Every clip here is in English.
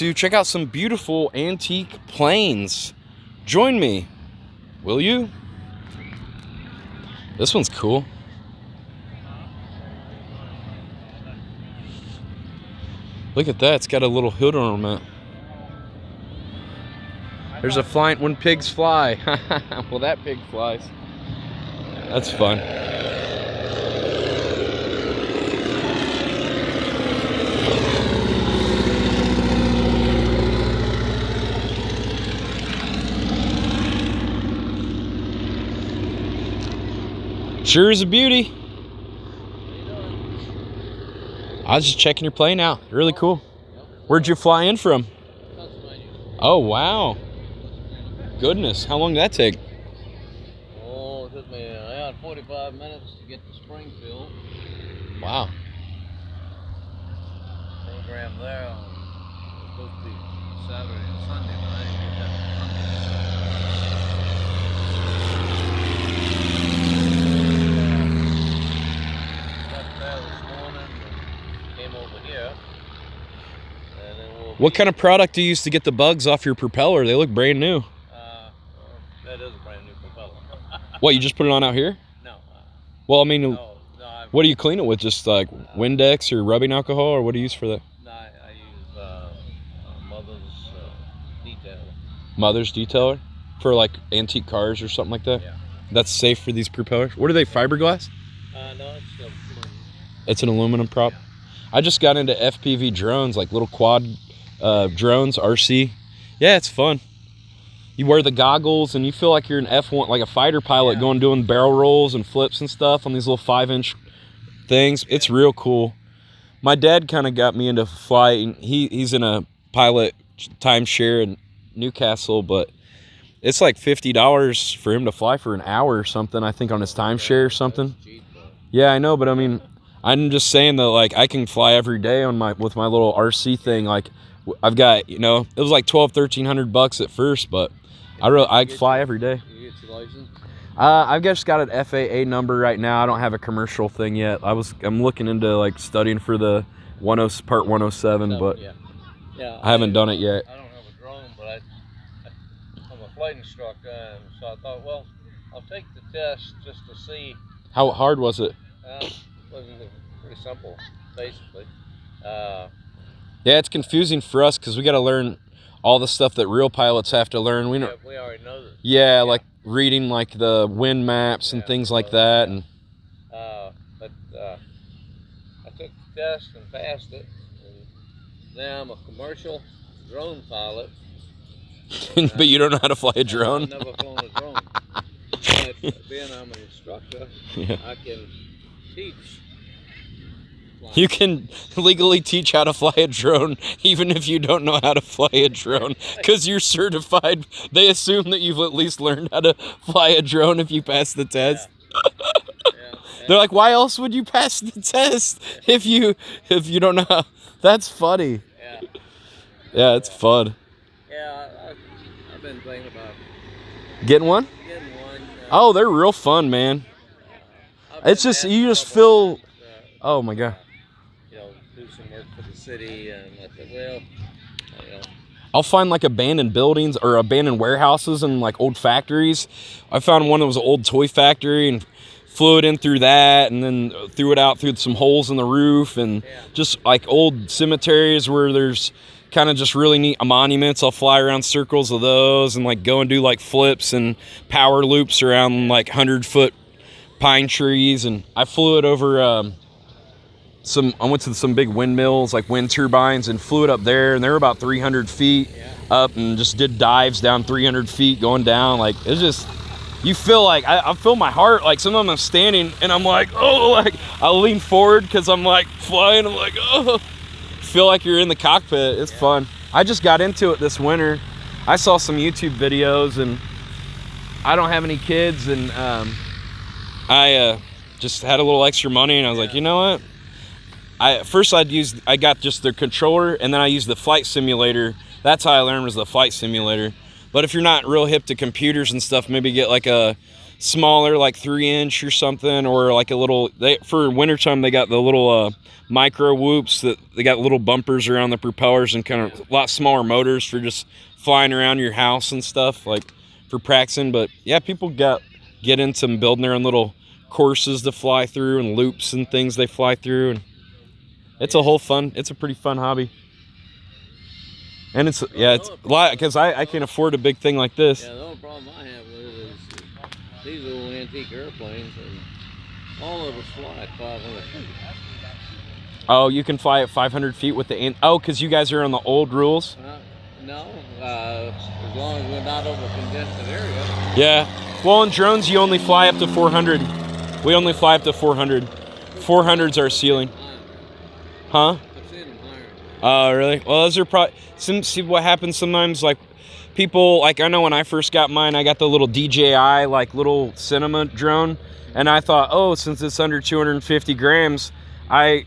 to check out some beautiful antique planes. Join me, will you? This one's cool. Look at that, it's got a little hood ornament. There's a flying, when pigs fly. Well, that pig flies. That's fun. Sure is a beauty. I was just checking your plane out. Really cool. Where'd you fly in from? Oh, wow. Goodness. How long did that take? Oh, it took me around 45 minutes to get to Springfield. Wow. Program there on supposed to be Saturday and Sunday night. What kind of product do you use to get the bugs off your propeller? They look brand new. That is a brand new propeller. What, you just put it on out here? No. Well, I mean, No, what do you clean it with? Just like Windex or rubbing alcohol, or what do you use for that? No, I use Mother's Detailer. Mother's Detailer? For like antique cars or something like that? Yeah. That's safe for these propellers? What are they, fiberglass? No, it's aluminum. It's an aluminum prop? Yeah. I just got into FPV drones, like little quad drones, RC. Yeah, it's fun. You wear the goggles and you feel like you're an F1, like a fighter pilot, going doing barrel rolls and flips and stuff on these little 5-inch things. It's real cool. My dad kind of got me into flying. He's in a pilot timeshare in Newcastle, but it's like $50 for him to fly for an hour or something, I think, on his timeshare or something. Yeah, I know, but I mean, I'm just saying that, like, I can fly every day on with my little RC thing. Like, I've got, you know, it was like $1,200-$1,300 at first, but I fly every day. You get your license? I've just got an FAA number right now. I don't have a commercial thing yet. I'm looking into like studying for the Part 107, but I haven't done it yet. I don't have a drone, but I'm a flight instructor, and so I thought, well, I'll take the test just to see. How hard was it? It wasn't pretty simple, basically. Yeah, it's confusing for us because we got to learn all the stuff that real pilots have to learn. We already know this. Yeah, like reading like the wind maps and things like that. And but I took the test and passed it, and now I'm a commercial drone pilot. But you don't know how to fly a drone? I've never flown a drone. But being I'm an instructor, I can teach. You can legally teach how to fly a drone even if you don't know how to fly a drone because you're certified. They assume that you've at least learned how to fly a drone if you pass the test. They're like, why else would you pass the test if you don't know how? That's funny. Yeah, it's fun. Yeah, I've been thinking about getting one. Oh, they're real fun, man. It's just, you just feel, oh my God. Do some work for the city, and I said, well, I'll find like abandoned buildings or abandoned warehouses and like old factories. I found one that was an old toy factory and flew it in through that, and then threw it out through some holes in the roof, and just like old cemeteries where there's kind of just really neat monuments. I'll fly around circles of those and like go and do like flips and power loops around like 100-foot pine trees. And I flew it over I went to some big windmills, like wind turbines, and flew it up there, and they were about 300 feet up, and just did dives down 300 feet going down. Like, it's just, you feel like, I feel my heart, like sometimes I'm standing and I'm like, oh, like I'll lean forward because I'm like flying, I'm like, oh, feel like you're in the cockpit. It's fun. I just got into it this winter. I saw some YouTube videos, and I don't have any kids, and I just had a little extra money, and I was like, you know what? First I got just the controller, and then I used the flight simulator. That's how I learned, was the flight simulator. But if you're not real hip to computers and stuff, maybe get like smaller, like 3-inch or something, or like a little. For wintertime they got the little micro whoops that they got little bumpers around the propellers and kind of a lot smaller motors for just flying around your house and stuff, like for practicing. But yeah, people get into building their own little courses to fly through and loops and things they fly through, and it's a pretty fun hobby. And it's a lot because I can't afford a big thing like this. Yeah, the only problem I have with it is these little antique airplanes, and all of us fly at 500 feet. Oh, you can fly at 500 feet with because you guys are on the old rules. No, as long as we're not over congested area. Yeah. Well, in drones you only fly up to 400. We only fly up to 400. 400's our ceiling. Huh? I've seen them higher. Oh, really? Well, those are probably. See what happens sometimes, like people, like I know when I first got mine, I got the little DJI, like little cinema drone, and I thought, oh, since it's under 250 grams, I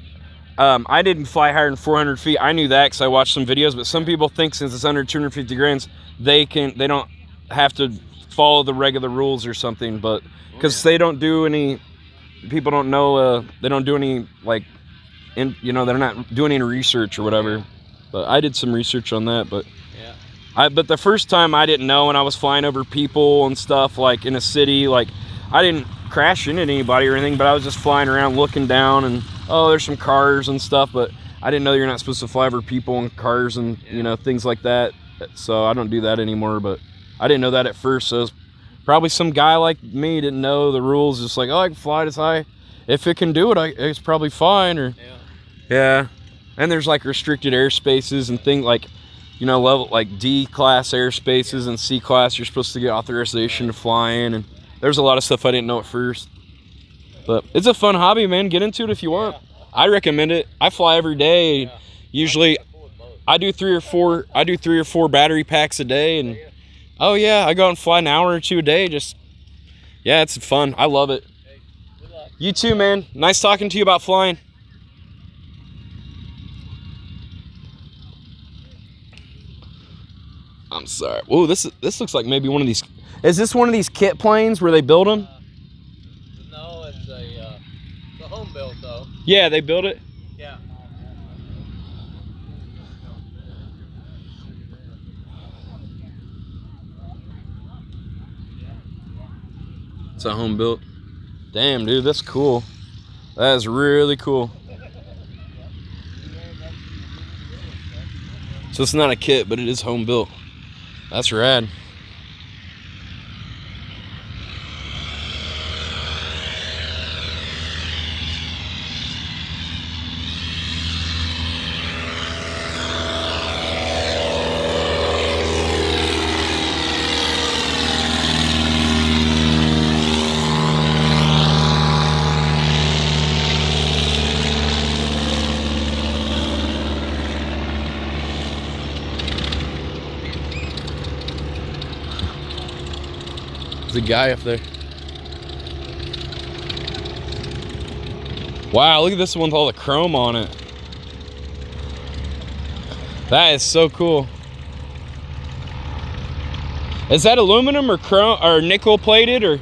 didn't fly higher than 400 feet. I knew that because I watched some videos, but some people think since it's under 250 grams, they don't have to follow the regular rules or something, but because they don't do any, people don't know, they don't do any, like, they're not doing any research or whatever. But I did some research on that, but but the first time I didn't know, and I was flying over people and stuff, like in a city, like I didn't crash into anybody or anything, but I was just flying around looking down, and oh, there's some cars and stuff, but I didn't know you're not supposed to fly over people and cars and things like that. So I don't do that anymore, but I didn't know that at first. So it was probably some guy like me didn't know the rules, just like, oh, I can fly this high, if it can do it, it's probably fine. Or yeah. And there's like restricted airspaces and things like, level like D class airspaces and C class. You're supposed to get authorization to fly in, and there's a lot of stuff I didn't know at first. But it's a fun hobby, man. Get into it if you want. I recommend it. I fly every day. Usually, I do 3 or 4. I do 3 or 4 battery packs a day, and I go out and fly an hour or 2 a day. It's fun. I love it. You too, man. Nice talking to you about flying. I'm sorry. Whoa, this looks like maybe one of these. Is this one of these kit planes where they build them? No, it's a home built though. Yeah, they built it. Yeah. It's a home built. Damn, dude, that's cool. That is really cool. So it's not a kit, but it is home built. That's rad. The guy up there. Wow, look at this one with all the chrome on it. That is so cool. Is that aluminum or chrome or nickel plated, or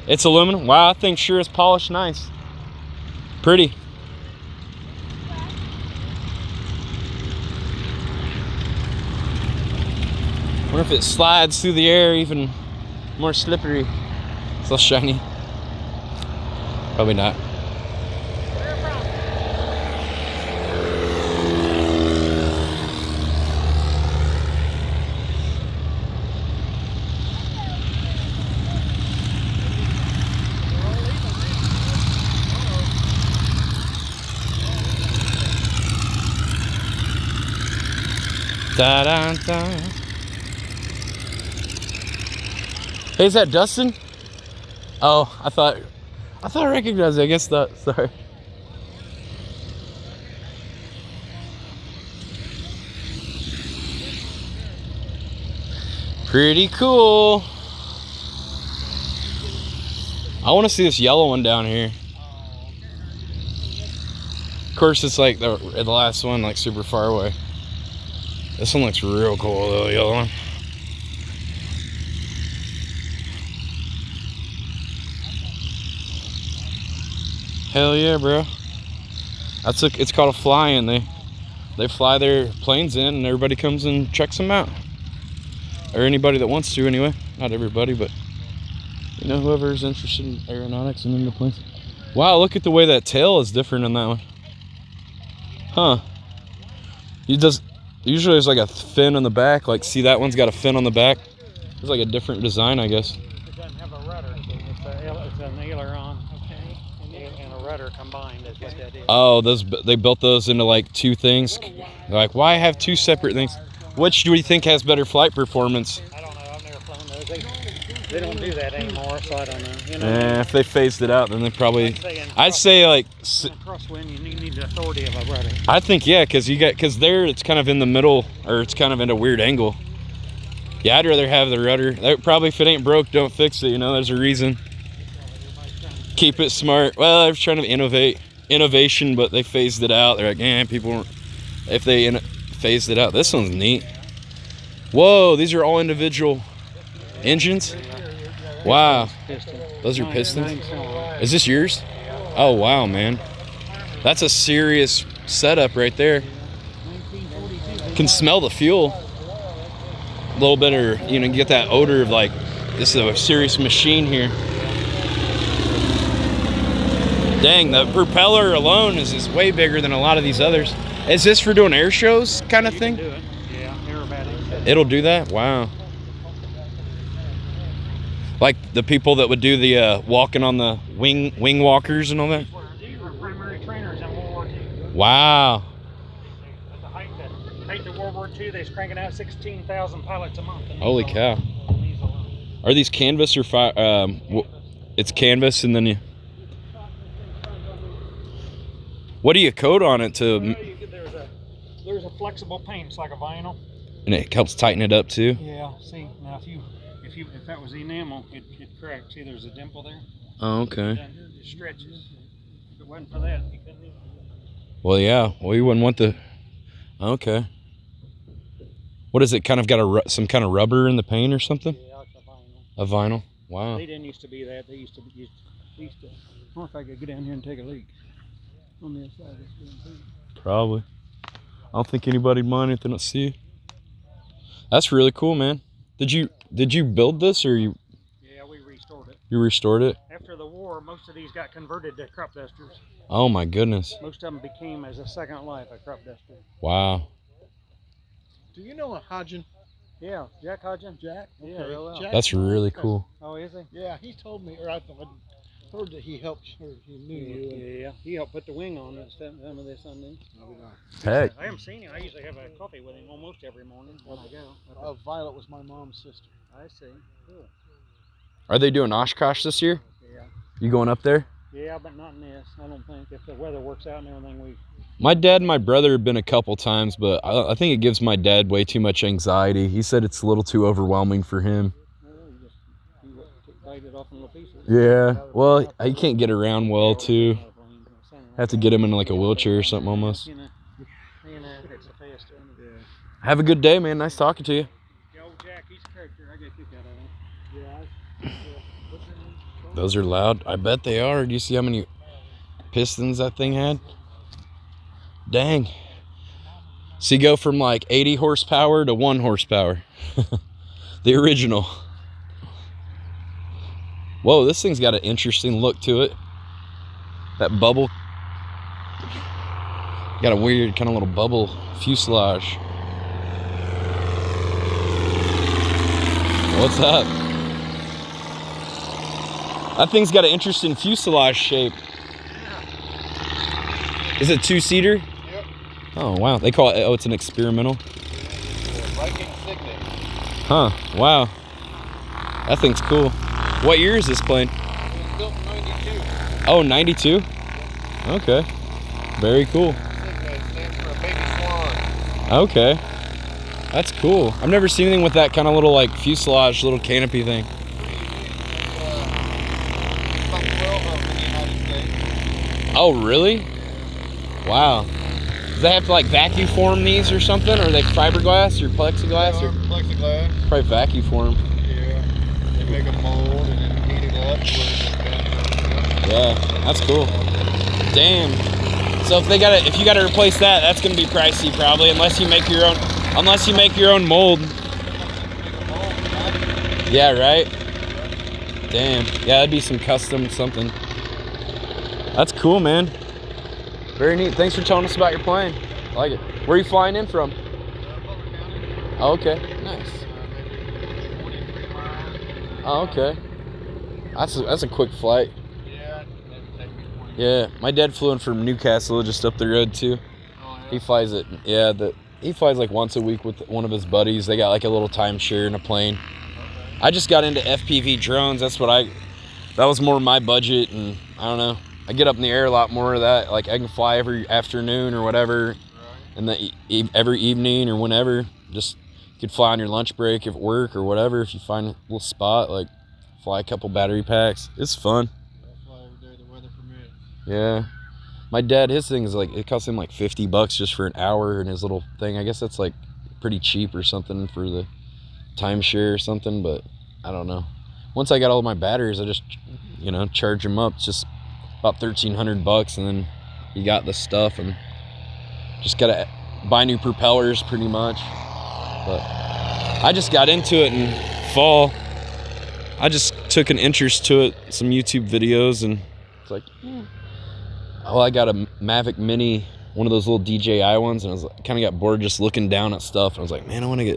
it's aluminum? Wow, that thing sure is polished nice. Pretty. Wonder if it slides through the air even more slippery. It's all shiny. Probably not. Da da da. Hey, is that Dustin? Oh, I thought I recognized it. I guess not. Sorry. Pretty cool. I want to see this yellow one down here. Of course, it's like the last one, like super far away. This one looks real cool, though, the yellow one. Hell yeah, bro. It's called a fly-in. They fly their planes in, and everybody comes and checks them out. Or anybody that wants to, anyway. Not everybody, but you know, whoever's interested in aeronautics and into planes. Wow, look at the way that tail is different on that one. Huh. Usually there's like a fin on the back. Like, see, that one's got a fin on the back. It's like a different design, I guess. It doesn't have a rudder. It's an aileron, and a rudder combined is what that is. Oh, they built those into like two things. They're like, why have two separate things? Which do you think has better flight performance? I don't know. I've never flown those. They don't do that anymore, so I don't know. You know, If they phased it out, then they probably. I'd say like. In a crosswind, you need the authority of a rudder. I think yeah, because there it's kind of in the middle, or it's kind of in a weird angle. Yeah, I'd rather have the rudder. Probably if it ain't broke, don't fix it. You know, there's a reason. Keep it smart. Well, they're trying to innovation, but they phased it out. They're like, people. If they phased it out, this one's neat. Whoa, these are all individual engines. Wow, those are pistons. Is this yours? Oh wow, man, that's a serious setup right there. Can smell the fuel. A little bit of, you get that odor of like, this is a serious machine here. Dang, the propeller alone is way bigger than a lot of these others. Is this for doing air shows kind of thing? Do it. Yeah, aerobatics. It'll do that? Wow. Like the people that would do the walking on the wing walkers and all that? These were primary trainers in World War II. Wow. At the height of World War II, they was cranking out 16,000 pilots a month. Holy cow. Are these canvas or it's canvas and then you... What do you coat on it to... There's a flexible paint. It's like a vinyl. And it helps tighten it up too? Yeah. See, now if that was enamel, it cracked. See, there's a dimple there. Oh, okay. It stretches. If it wasn't for that, you couldn't even... Well, yeah. Well, you wouldn't want the... Okay. What is it? Kind of got some kind of rubber in the paint or something? Yeah, it's a vinyl. A vinyl? Wow. They didn't used to be that. They used to. I wonder if I could get down here and take a leak on the inside of this damn thing. Probably. I don't think anybody'd mind if they don't see you. That's really cool, man. Did you build this or you? Yeah, we restored it. You restored it? After the war, most of these got converted to crop dusters. Oh my goodness. Most of them became as a second life a crop duster. Wow. Do you know a Hodgen? Yeah, Jack Hodgen. Jack? Yeah, Okay. real well. Jack, That's really cool. Oh, is he? yeah, he told me, or I heard that he helped, or he knew you. Yeah, he helped put the wing on and stuff. Some of this on there. Heck. I haven't seen him. I usually have a coffee with him almost every morning when I go. Violet was my mom's sister. I see. Cool. Are they doing Oshkosh this year? Yeah. You going up there? Yeah, but not in this. I don't think. If the weather works out and everything, My dad and my brother have been a couple times, but I think it gives my dad way too much anxiety. He said it's a little too overwhelming for him. you bite it off in little pieces. Yeah, well, he can't get around well, too. Have to get him in like a wheelchair or something almost. It's a faster. Have a good day, man. Nice talking to you. Yeah, old Jack, he's a character. I get a kick out of him. Yeah. Those are loud. I bet they are. Do you see how many pistons that thing had? Dang. So you go from like 80 horsepower to 1 horsepower. The original. Whoa, this thing's got an interesting look to it. That bubble. Got a weird kind of little bubble fuselage. What's up? That thing's got an interesting fuselage shape. Is it 2-seater? Yep. Oh, wow. They call it, it's an experimental. Viking Signet. Huh, wow. That thing's cool. What year is this plane? It was built in 92. Oh, 92? Okay. Very cool. Signet stands for a baby swan. Okay. That's cool. I've never seen anything with that kind of little like fuselage, little canopy thing. Like 12 of them in the United States. Oh, really? Wow. Do they have to like vacuum form these or something? Or are they fiberglass or plexiglass? Or Plexiglass. probably vacuum form. Yeah. They make a mold and then heat it up. Yeah, that's cool. Damn. So if you gotta replace that, that's gonna be pricey probably, unless you make your own mold. Yeah, right? Damn. Yeah, that'd be some custom something. That's cool, man. Very neat. Thanks for telling us about your plane. I like it. Where are you flying in from? Oh, okay. Nice. Oh, okay. That's a quick flight. Yeah, my dad flew in from Newcastle, just up the road too. He flies it. Yeah, he flies like once a week with one of his buddies. They got like a little timeshare in a plane. I just got into FPV drones. That was more my budget, and I don't know. I get up in the air a lot more of that. Like I can fly every afternoon or whatever, and every evening or whenever. Just you could fly on your lunch break at work or whatever. If you find a little spot, like fly a couple battery packs. It's fun. Fly every day the weather permits. Yeah. My dad, his thing is like, it costs him like $50 just for an hour in his little thing. I guess that's like pretty cheap or something for the timeshare or something, but I don't know. Once I got all my batteries, I just, charge them up. It's just about $1,300, and then you got the stuff, and just gotta buy new propellers pretty much. But I just got into it in fall. I just took an interest to it, some YouTube videos, and it's like, well, I got a Mavic Mini, one of those little DJI ones, and I was kind of got bored just looking down at stuff. And I was like, man, I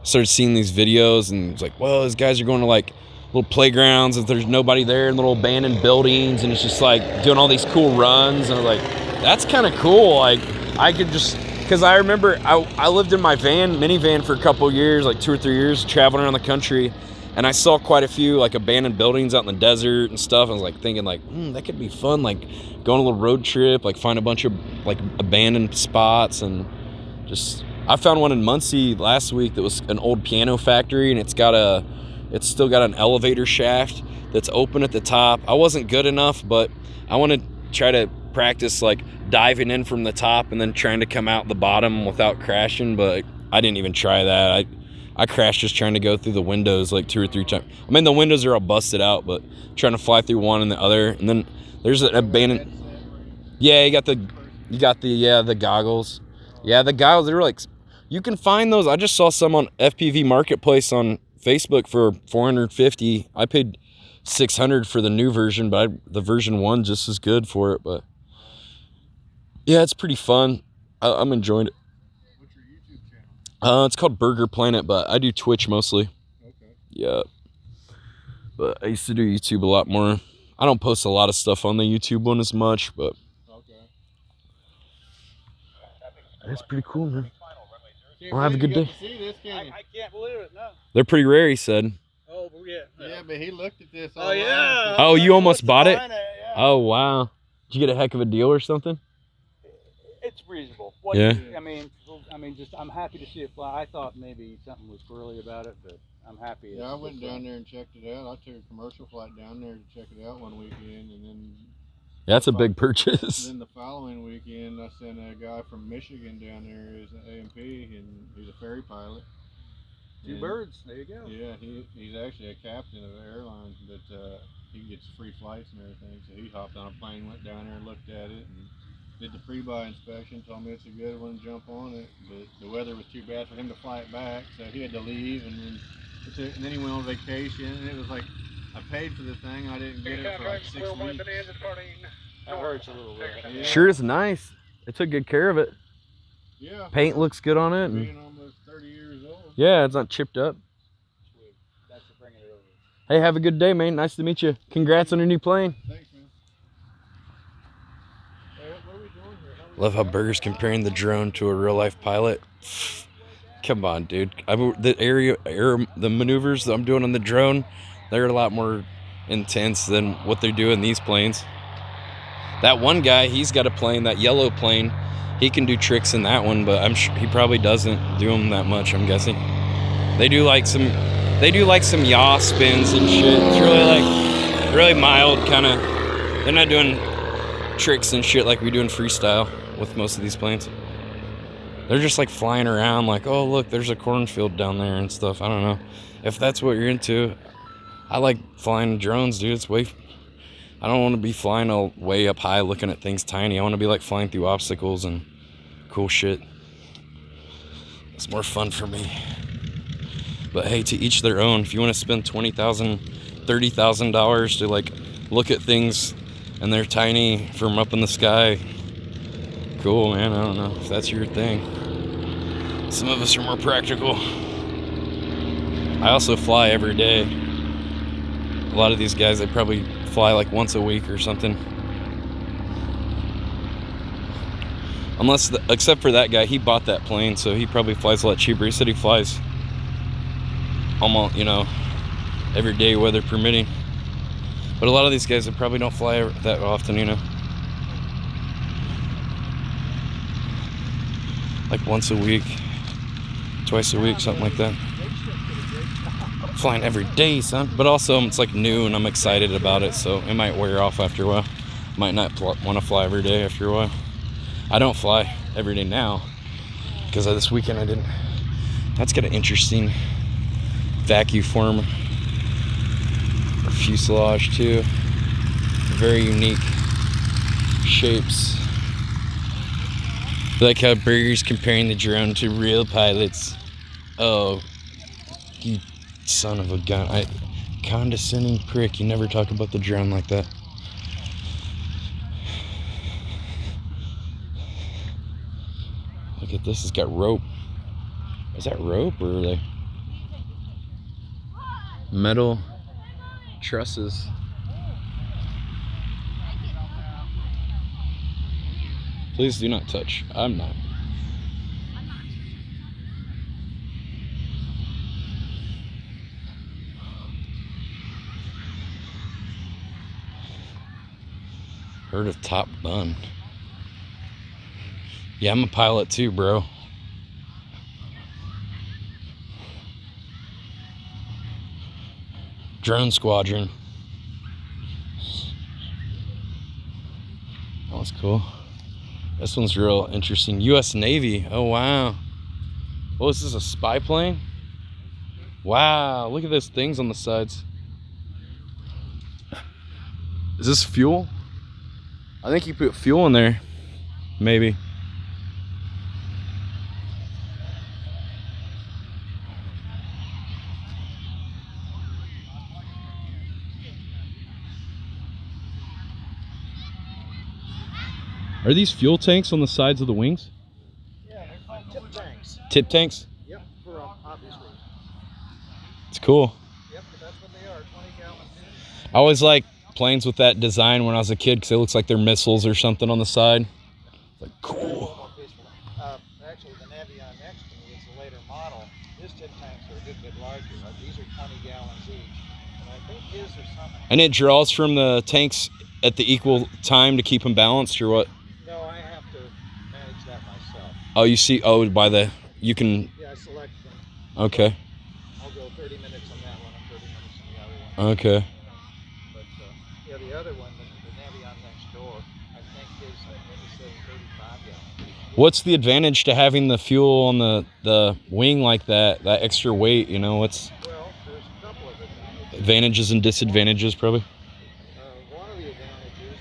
started seeing these videos, and it's like, well, these guys are going to like little playgrounds if there's nobody there, and little abandoned buildings, and it's just like doing all these cool runs. And I was like, that's kind of cool. Like I could just, because I remember I lived in my minivan for a couple of years, like 2 or 3 years, traveling around the country. And I saw quite a few like abandoned buildings out in the desert and stuff. I was like thinking like, that could be fun. Like go on a little road trip, like find a bunch of like abandoned spots. And just, I found one in Muncie last week that was an old piano factory, and it's still got an elevator shaft that's open at the top. I wasn't good enough, but I want to try to practice like diving in from the top and then trying to come out the bottom without crashing. But I didn't even try that. I crashed just trying to go through the windows like 2 or 3 times. I mean, the windows are all busted out, but trying to fly through one and the other. And then there's an abandoned. Yeah, you got the goggles. Yeah, the goggles, they were like, you can find those. I just saw some on FPV Marketplace on Facebook for $450. I paid $600 for the new version, but the version 1 just as good for it. But yeah, it's pretty fun. I'm enjoying it. It's called Burger Planet, but I do Twitch mostly. Okay. Yeah. But I used to do YouTube a lot more. I don't post a lot of stuff on the YouTube one as much, but okay. That's pretty cool, man. Well, have a good day. I can't believe it, no. They're pretty rare, he said. Oh, yeah. Yeah, but he looked at this. Oh, yeah. Oh, you almost bought it? Yeah. Oh, wow. Did you get a heck of a deal or something? It's reasonable. Yeah. I mean, just I'm happy to see it fly. I thought maybe something was squirrely about it, but I'm happy. Yeah, I went down there and checked it out. I took a commercial flight down there to check it out one weekend, and then. Yeah, that's a big purchase. Then the following weekend, I sent a guy from Michigan down there as an AMP, and he's a ferry pilot. Two birds. There you go. Yeah, he's actually a captain of the airline, but he gets free flights and everything. So he hopped on a plane, went down there, and looked at it, and did the pre-buy inspection, told me it's a good one, jump on it. But the weather was too bad for him to fly it back, so he had to leave, and then he went on vacation, and it was like, I paid for the thing, and I didn't get it for like 6 weeks. That hurts a little bit. Yeah. Sure is nice. They took good care of it. Yeah. Paint looks good on it. And being almost 30 years old. Yeah, it's not chipped up. Sweet. Thanks for bringing it over. Hey, have a good day, man. Nice to meet you. Congrats on your new plane. Thanks, man. Hey, what are we doing here? Love how Burger's comparing the drone to a real-life pilot. Come on, dude. The maneuvers that I'm doing on the drone, they're a lot more intense than what they do in these planes. That one guy, he's got a plane, that yellow plane. He can do tricks in that one, but I'm sure he probably doesn't do them that much, I'm guessing. They do like some yaw spins and shit. It's really mild kind of. They're not doing tricks and shit like we do in freestyle with most of these planes. They're just like flying around like, oh look, there's a cornfield down there and stuff. I don't know if that's what you're into. I like flying drones, dude. I don't want to be flying way up high looking at things tiny. I want to be like flying through obstacles and cool shit. It's more fun for me. But hey, to each their own. If you want to spend $20,000, $30,000 to like look at things and they're tiny from up in the sky, cool, man. I don't know if that's your thing. Some of us are more practical. I also fly every day. A lot of these guys, they probably fly like once a week or something. Except for that guy, he bought that plane, so he probably flies a lot cheaper. He said he flies almost, every day, weather permitting. But a lot of these guys, they probably don't fly that often, like once a week, twice a week, something like that. Flying every day, son. But also, it's like new and I'm excited about it, so it might wear off after a while. Might not want to fly every day after a while. I don't fly every day now because this weekend I didn't. That's got an interesting vacuum form or fuselage too. Very unique shapes. I like how Burger's comparing the drone to real pilots. Oh, you son of a gun. Condescending prick. You never talk about the drone like that. Look at this. It's got rope. Is that rope or are they metal trusses? Please do not touch. I'm not. Heard of Top Gun. Yeah, I'm a pilot too, bro. Drone Squadron. That was cool. This one's real interesting. U.S. Navy. Oh, wow. Oh, is this a spy plane? Wow, look at those things on the sides. Is this fuel? I think you put fuel in there. Maybe. Are these fuel tanks on the sides of the wings? Yeah, they're called tip tanks. Tip tanks? Yep, for obvious reasons. It's cool. Yep, but that's what they are, 20-gallon tins. I always like planes with that design when I was a kid because it looks like they're missiles or something on the side. Like, cool. Actually, the Navion next to me is a later model. His tip tanks are a good bit larger. These are 20 gallons each. And I think his are something. And it draws from the tanks at the equal time to keep them balanced or what? No, I have to manage that myself. Oh, you see, you can. Yeah, I select them. Okay. I'll go 30 minutes on that one and 30 minutes on the other one. Okay. But yeah, the other one, the Navion next door, I think is 35 gallons. What's the advantage to having the fuel on the wing like that extra weight, what's Well, there's a couple of advantages. advantages and disadvantages probably? One of the advantages,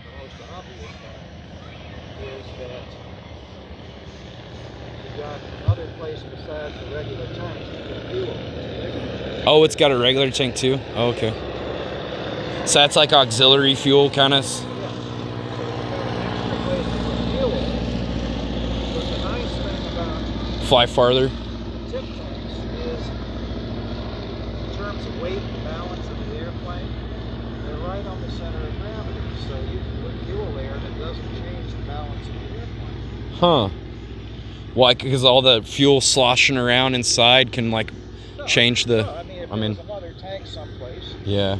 the most obvious one, is that you've got another place besides the regular tanks to put fuel. Oh, it's got a regular tank too? Oh, okay. So that's like auxiliary fuel kind of? Yeah. So you've got an extra place to put fuel. But the nice thing about Fly farther? tip tanks is, in terms of weight and balance of the airplane, they're right on the center of gravity. So you can put fuel there and it doesn't change the balance of the airplane. Huh. Why? Because all the fuel sloshing around inside can like No, change the. no, I mean, if there's another tank someplace, Yeah.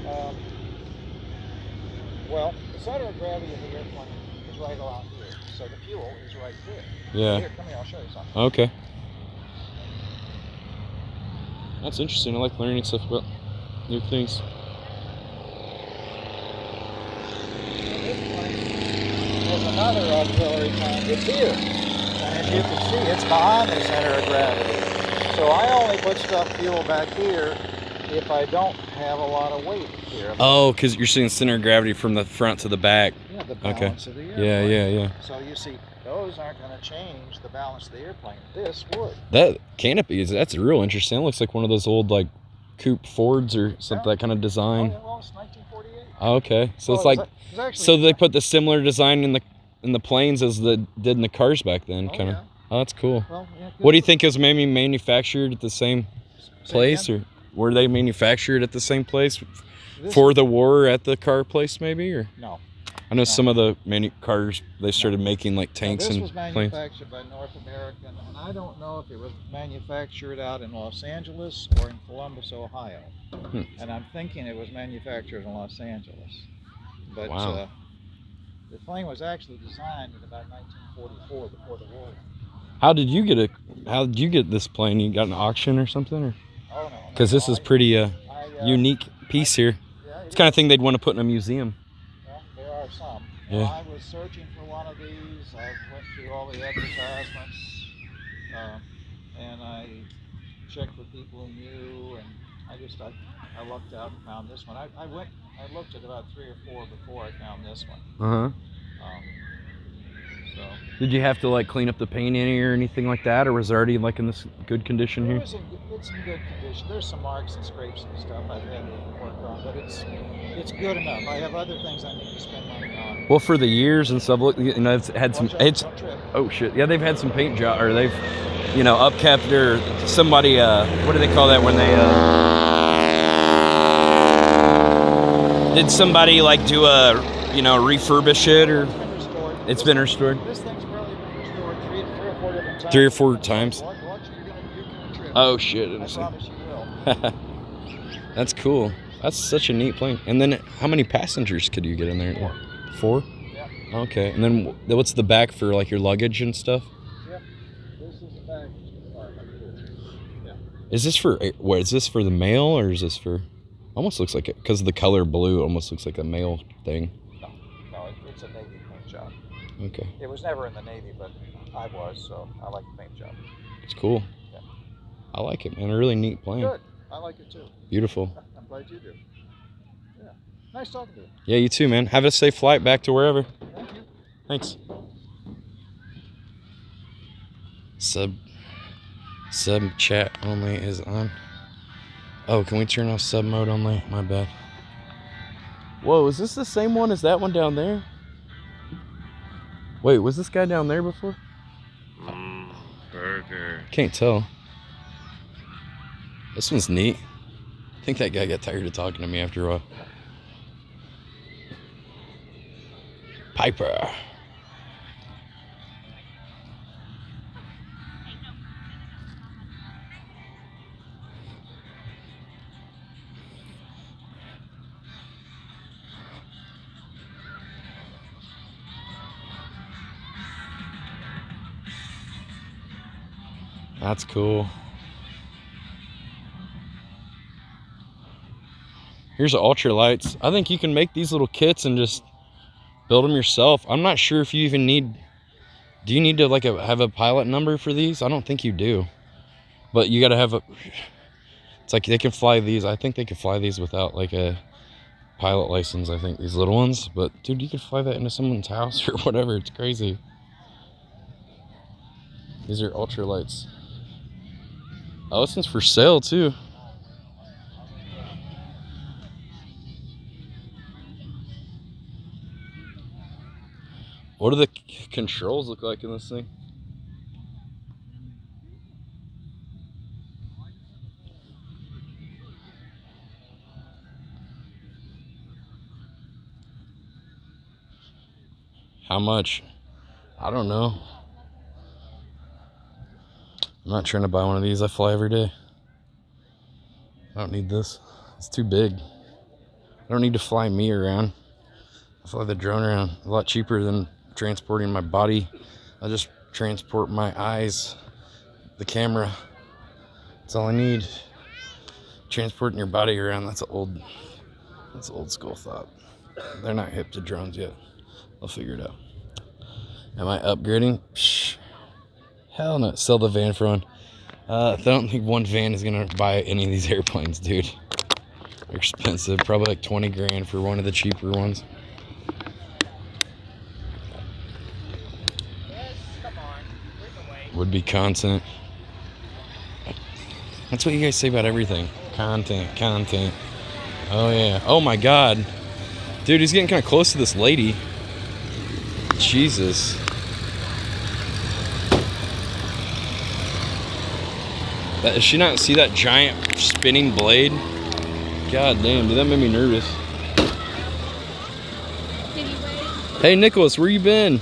well, the center of gravity of the airplane is right around here, so the fuel is right there. Yeah. Here, come here, I'll show you something. Okay. That's interesting. I like learning stuff about new things. This plane has another auxiliary tank. It's here. And as you can see, it's behind the center of gravity. So I only put fuel back here if I don't have a lot of weight here. Oh, because you're seeing center of gravity from the front to the back. Yeah, the balance of the airplane. Yeah. So you see, those aren't going to change the balance of the airplane. This would. That canopy that's real interesting. It looks like one of those old like coupe Fords or something, that kind of design. Oh, yeah, well, it's 1948. Oh, okay, so Well, it's like actually, so they put the similar design in the planes as they did in the cars back then, kind of. Yeah. Oh, that's cool. Well, yeah, What do you think is maybe manufactured at the same place, or were they manufactured at the same place for the war at the car place, maybe? Or No. I know some of the cars they started making like tanks this and was planes. manufactured by North American, and I don't know if it was manufactured out in Los Angeles or in Columbus, Ohio. And I'm thinking it was manufactured in Los Angeles. But Wow. the plane was actually designed in about 1944, before the war. How did you get this plane? You got an auction or something, or? Oh no. Because this is pretty unique piece here. Yeah, It's the kind of thing they'd want to put in a museum. Well, there are some. Yeah. Well, I was searching for one of these. I went through all the advertisements, and I checked with people who knew, and I lucked out and found this one. I looked at about 3 or 4 before I found this one. So Did you have to like clean up the paint in here or anything like that, or was it already like in this good condition here? it's in good condition. There's some marks and scrapes and stuff I've had to work on, but it's good enough. I have other things I need to spend money on. Well, for the years and stuff, look, you know, it's had some. Watch out, don't trip. Oh shit! Yeah, they've had some paint job, or they've, you know, upkept or somebody. What do they call that when they? Did somebody like do a, you know, refurbish it, or? It's been restored. This thing's probably been restored 3 or 4 different times. 3 or 4 times. Watch, you're gonna trip. Oh shit! I promise you will. That's cool. That's such a neat plane. And then, how many passengers could you get in there? 4? Yeah. Okay. And then, what's the back for like your luggage and stuff? Yep. This is the baggage compartment. Yeah. Is this for what? Is this for the mail, or is this for? Almost looks like it because of the color blue. It almost looks like a mail thing. No, it's a Navy paint job. Okay. It was never in the Navy, but I was, so I like the paint job. It's cool. Yeah. I like it, man. A really neat plane. Good. I like it too. Beautiful. I'm glad you do. Yeah. Nice talking to you. Yeah, you too, man. Have a safe flight back to wherever. Thank you. Thanks. Sub chat only is on. Oh, can we turn off sub mode only? My bad. Whoa, is this the same one as that one down there? Wait, was this guy down there before? Burger. Can't tell. This one's neat. I think that guy got tired of talking to me after a while. Piper. That's cool. Here's the ultralights. I think you can make these little kits and just build them yourself. I'm not sure if you even need. Do you need to like have a pilot number for these? I don't think you do. But you got to have a. It's like they can fly these. I think they can fly these without like a pilot license. I think these little ones. But dude, you could fly that into someone's house or whatever. It's crazy. These are ultralights. Oh, this one's for sale too. What do the controls look like in this thing? How much? I don't know. I'm not trying to buy one of these. I fly every day. I don't need this. It's too big. I don't need to fly me around. I fly the drone around. A lot cheaper than transporting my body. I'll just transport my eyes, the camera. That's all I need. Transporting your body around, that's old school thought. They're not hip to drones yet. I'll figure it out. Am I upgrading? Psh. Hell no. Sell the van for one. I don't think one van is gonna buy any of these airplanes, dude. They're expensive, probably like 20 grand for one of the cheaper ones. Would be content. That's what you guys say about everything. Content, content. Oh yeah. Oh my god. Dude, he's getting kind of close to this lady. Jesus. Does she not see that giant spinning blade? God damn, dude, that made me nervous. Hey Nicholas, where you been?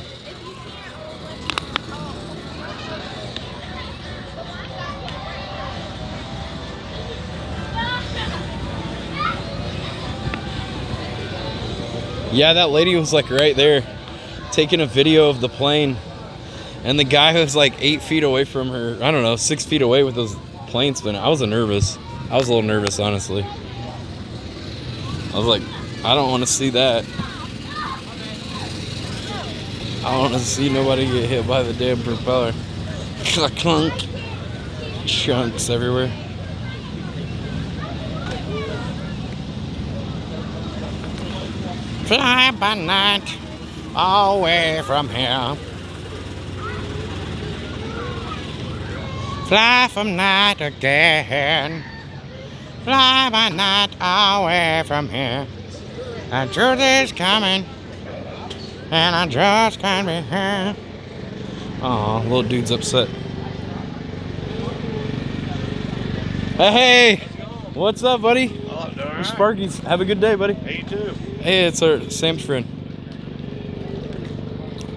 Yeah, that lady was like right there taking a video of the plane, and the guy was like 8 feet away from her. I don't know, 6 feet away with those planes spinning. I was nervous. I was a little nervous, honestly. I was like, I don't want to see that. I don't want to see nobody get hit by the damn propeller. Clunk. Chunks everywhere. Fly by night, away from here. Fly from night again. Fly by night, away from here. The truth is coming, and I just can't be here. Aw, little dude's upset. Hey, what's up, buddy? Oh, doing all right. Sparky's. Have a good day, buddy. Hey, you too. Hey, it's our Sam's friend.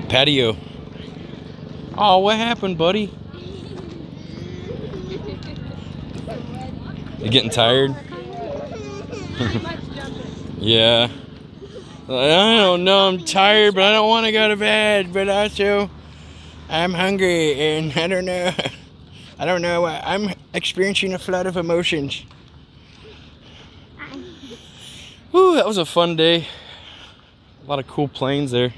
Patio. Oh, what happened, buddy? You getting tired? Yeah. I don't know, I'm tired, but I don't want to go to bed. But also, I'm hungry, and I don't know. I don't know. I'm experiencing a flood of emotions. Whew, that was a fun day. A lot of cool planes there.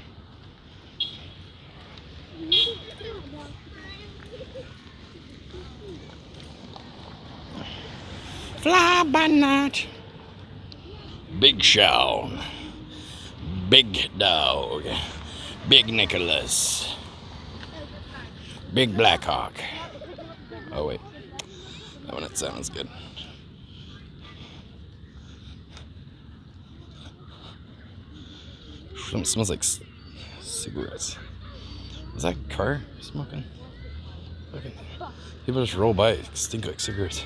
Fly by night. Big Sean. Big Dog. Big Nicholas. Big Blackhawk. Oh wait. That one, it sounds good. It smells like cigarettes. Is that car smoking? Okay. People just roll by, it stink like cigarettes.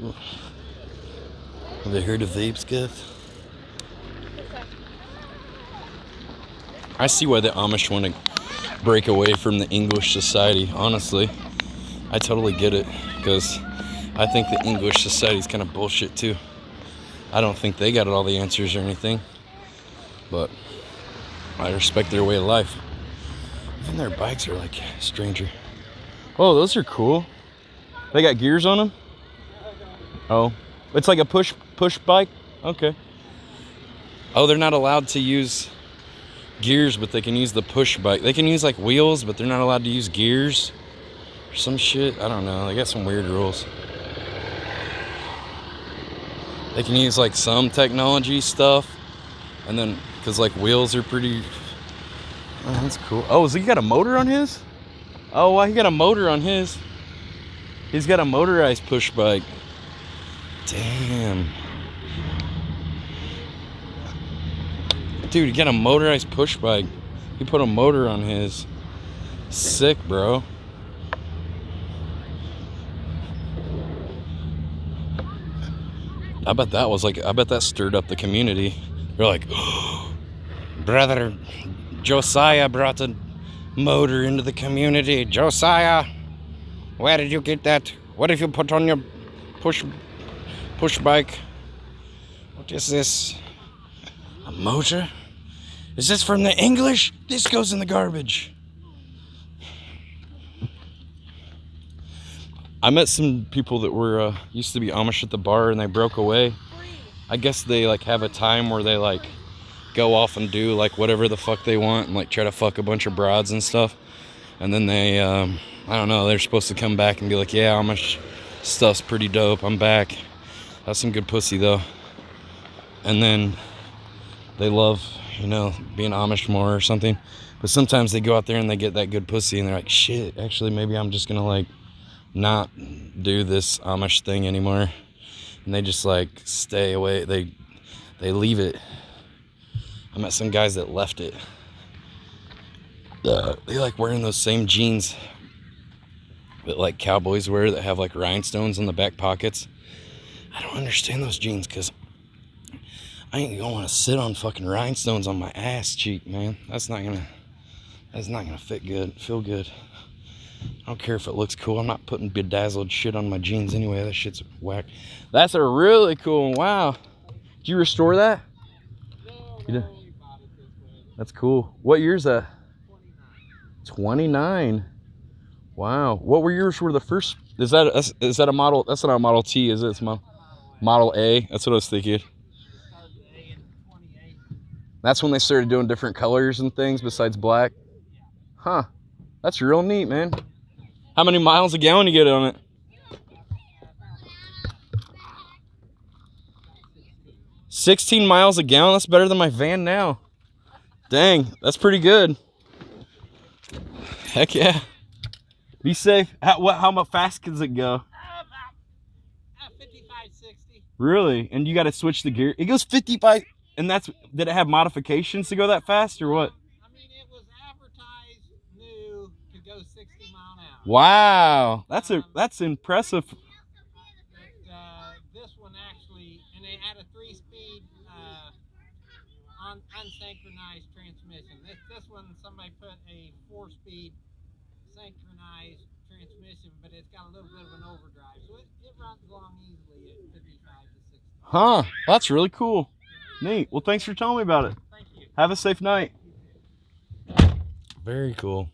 Ooh. Have they heard of vapes, guys? I see why the Amish want to break away from the English society, honestly. I totally get it, because I think the English society is kind of bullshit too. I don't think they got all the answers or anything, but I respect their way of life. Even their bikes are like stranger. Oh, those are cool. They got gears on them? Oh, it's like a push bike? Okay. Oh, they're not allowed to use gears, but they can use the push bike. They can use like wheels, but they're not allowed to use gears or some shit. I don't know. They got some weird rules. They can use like some technology stuff, and then because like wheels are pretty. Oh, that's cool. Oh, so he got a motor on his? Oh, well, he got a motor on his. He's got a motorized push bike. Damn. Dude, he got a motorized push bike. He put a motor on his. Sick, bro. I bet that stirred up the community. They're like, oh, brother Josiah brought a motor into the community. Josiah, where did you get that? What did you put on your push bike? What is this? A motor? Is this from the English? This goes in the garbage. I met some people that were used to be Amish at the bar, and they broke away. I guess they like have a time where they like go off and do like whatever the fuck they want and like try to fuck a bunch of broads and stuff. And then they, I don't know, they're supposed to come back and be like, yeah, Amish stuff's pretty dope. I'm back. That's some good pussy though. and then they love, you know, being Amish more or something. But sometimes they go out there and they get that good pussy and they're like, shit, actually maybe I'm just gonna like not do this Amish thing anymore. And they just like stay away. They leave it. I met some guys that left it. They like wearing those same jeans that like cowboys wear that have like rhinestones in the back pockets. I don't understand those jeans because I ain't gonna want to sit on fucking rhinestones on my ass cheek, man. That's not gonna fit good, feel good. I don't care if it looks cool. I'm not putting bedazzled shit on my jeans anyway. That shit's whack. That's a really cool one. Wow. Did you restore that? You did? That's cool. What year's that? 29. Wow. What were yours were the first? Is that a model? That's not a Model T, is it? It's Model A. That's what I was thinking. That's when they started doing different colors and things besides black. Huh. That's real neat, man. How many miles a gallon you get on it? 16 miles a gallon. That's better than my van now. Dang, that's pretty good. Heck yeah. Be safe. How much fast can it go? About 55, 60. Really? And you got to switch the gear. It goes 55. And did it have modifications to go that fast or what? I mean, it was advertised new to go 60 mile an hour. Wow, that's impressive. But, this one actually, and they had a 3-speed unsynchronized transmission. This one, somebody put a 4-speed synchronized transmission, but it's got a little bit of an overdrive, so it runs along easily at 55 to 60. Huh, that's really cool. Neat. Well, thanks for telling me about it. Thank you. Have a safe night. Very cool.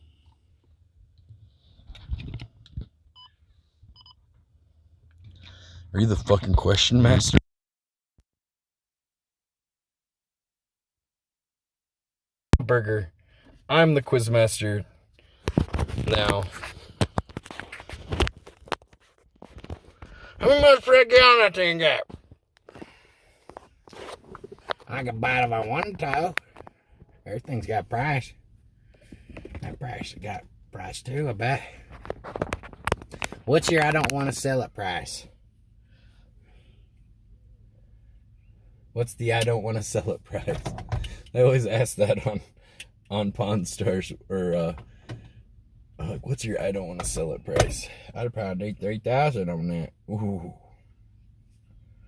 Are you the fucking question master? Burger. I'm the quiz master now. How much for a gallon that thing got? I can buy it if I wanted to. Everything's got price. That price got price too, I bet. What's your I don't want to sell it price? What's the I don't want to sell it price? I always ask that on Pawn Stars or like, what's your I don't want to sell it price? I'd probably do 3,000 on that. Ooh.